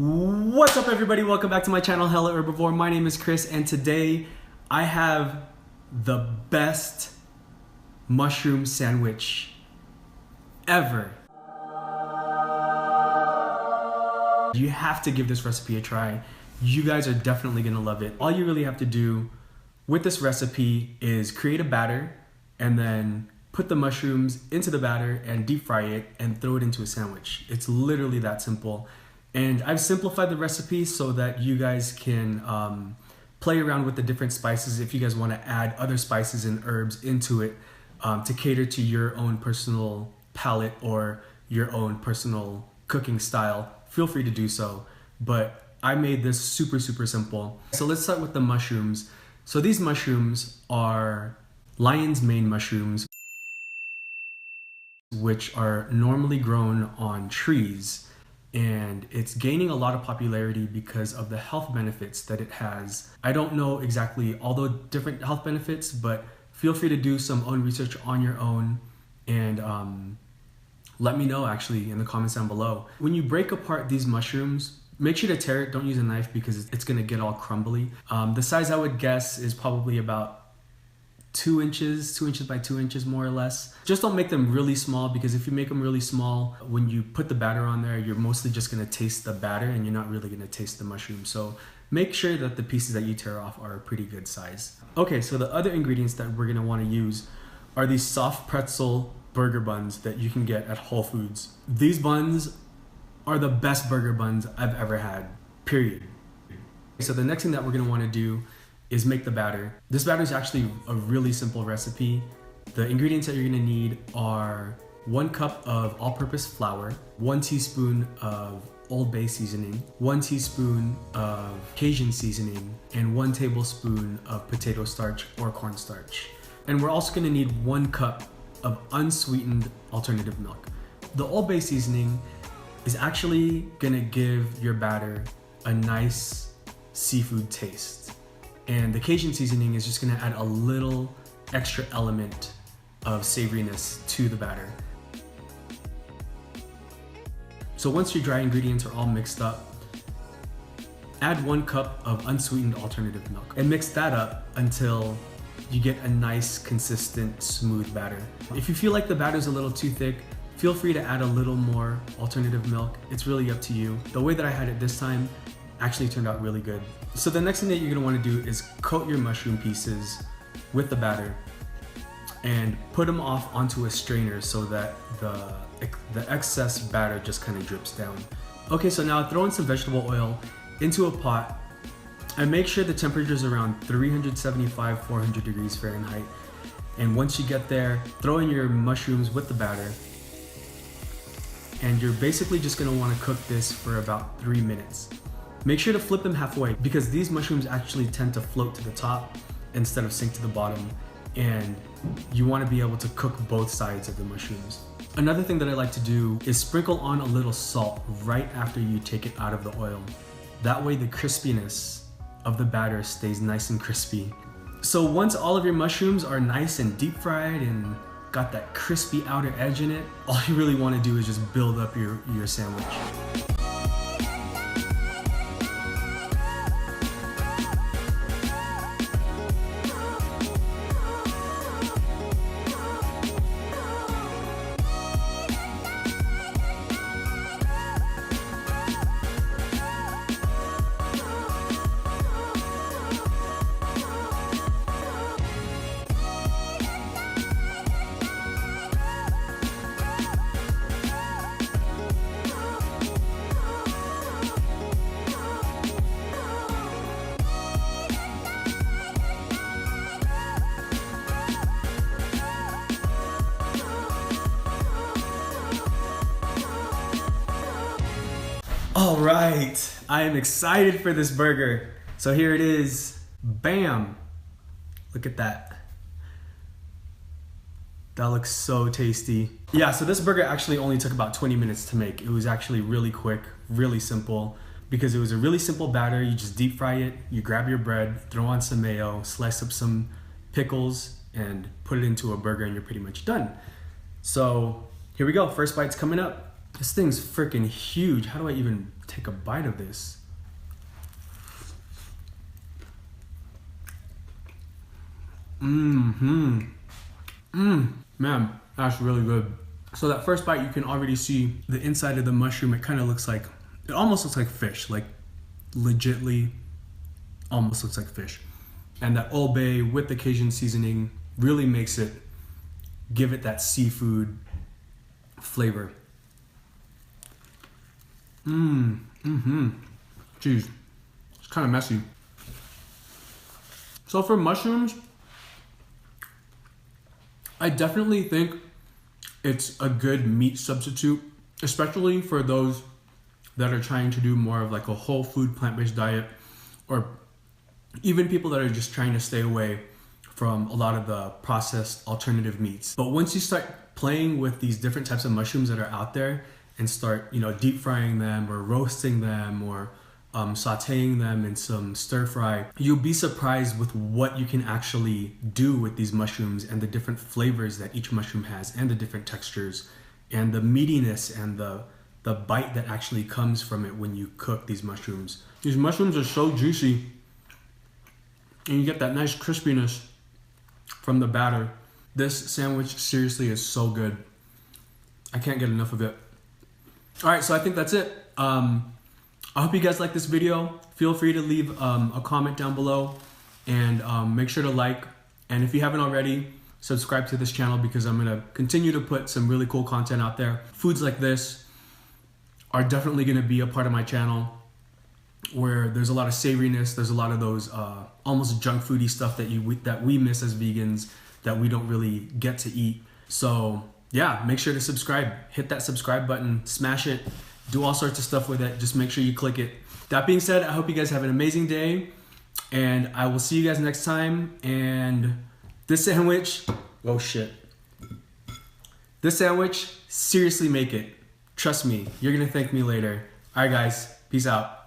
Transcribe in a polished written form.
What's up everybody, welcome back to my channel Hello Herbivore. My name is Chris and today I have the best mushroom sandwich ever. You have to give this recipe a try. You guys are definitely gonna love it. All you really have to do with this recipe is create a batter and then put the mushrooms into the batter and deep fry it and throw it into a sandwich. It's literally that simple. And I've simplified the recipe so that you guys can play around with the different spices if you guys want to add other spices and herbs into it to cater to your own personal palate or your own personal cooking style. Feel free to do so, but I made this super simple. So let's start with the mushrooms. So these mushrooms are lion's mane mushrooms, which are normally grown on trees. And it's gaining a lot of popularity because of the health benefits that it has. I don't know exactly all the different health benefits, but feel free to do some own research on your own and let me know actually in the comments down below. When you break apart these mushrooms, make sure to tear it, don't use a knife because it's gonna get all crumbly. The size I would guess is probably about 2 inches by 2 inches more or less. Just don't make them really small because if you make them really small, when you put the batter on there, you're mostly just gonna taste the batter and you're not really gonna taste the mushroom. So make sure that the pieces that you tear off are a pretty good size. Okay, so the other ingredients that we're gonna wanna use are these soft pretzel burger buns that you can get at Whole Foods. These buns are the best burger buns I've ever had, period. So the next thing that we're gonna wanna do is make the batter. This batter is actually a really simple recipe. The ingredients that you're gonna need are 1 cup of all-purpose flour, 1 teaspoon of Old Bay seasoning, 1 teaspoon of Cajun seasoning, and 1 tablespoon of potato starch or cornstarch. And we're also gonna need 1 cup of unsweetened alternative milk. The Old Bay seasoning is actually gonna give your batter a nice seafood taste. And the Cajun seasoning is just gonna add a little extra element of savoriness to the batter. So once your dry ingredients are all mixed up, add 1 cup of unsweetened alternative milk and mix that up until you get a nice, consistent, smooth batter. If you feel like the batter's a little too thick, feel free to add a little more alternative milk. It's really up to you. The way that I had it this time actually turned out really good. So the next thing that you're gonna wanna do is coat your mushroom pieces with the batter and put them off onto a strainer so that the excess batter just kind of drips down. Okay, so now throw in some vegetable oil into a pot and make sure the temperature is around 375, 400 degrees Fahrenheit. And once you get there, throw in your mushrooms with the batter. And you're basically just gonna wanna cook this for about 3 minutes. Make sure to flip them halfway because these mushrooms actually tend to float to the top instead of sink to the bottom, and you want to be able to cook both sides of the mushrooms. Another thing that I like to do is sprinkle on a little salt right after you take it out of the oil. That way the crispiness of the batter stays nice and crispy. So once all of your mushrooms are nice and deep fried and got that crispy outer edge in it, all you really want to do is just build up your sandwich. All right, I am excited for this burger. So here it is, bam. Look at that. That looks so tasty. Yeah, so this burger actually only took about 20 minutes to make. It was actually really quick, really simple, because it was a really simple batter. You just deep fry it, you grab your bread, throw on some mayo, slice up some pickles, and put it into a burger and you're pretty much done. So here we go, first bite's coming up. This thing's freaking huge. How do I even take a bite of this. Man, that's really good. So that first bite, you can already see the inside of the mushroom. It kind of looks like, it almost looks like fish, like legitly almost looks like fish. And that Old Bay with the Cajun seasoning really makes it, give it that seafood flavor. Jeez, it's kind of messy. So for mushrooms, I definitely think it's a good meat substitute, especially for those that are trying to do more of like a whole food plant-based diet, or even people that are just trying to stay away from a lot of the processed alternative meats. But once you start playing with these different types of mushrooms that are out there and start, you know, deep frying them or roasting them or sauteing them in some stir fry, you'll be surprised with what you can actually do with these mushrooms and the different flavors that each mushroom has and the different textures and the meatiness and the bite that actually comes from it when you cook these mushrooms. These mushrooms are so juicy and you get that nice crispiness from the batter. This sandwich seriously is so good. I can't get enough of it. All right, so I think that's it. I hope you guys like this video. Feel free to leave a comment down below and make sure to like. And if you haven't already, subscribe to this channel because I'm gonna continue to put some really cool content out there. Foods like this are definitely gonna be a part of my channel where there's a lot of savoriness, there's a lot of those almost junk foody stuff that we miss as vegans that we don't really get to eat. So yeah, make sure to subscribe. Hit that subscribe button, smash it, do all sorts of stuff with it. Just make sure you click it. That being said, I hope you guys have an amazing day and I will see you guys next time. And this sandwich, oh shit. This sandwich, seriously make it. Trust me, you're gonna thank me later. All right guys, peace out.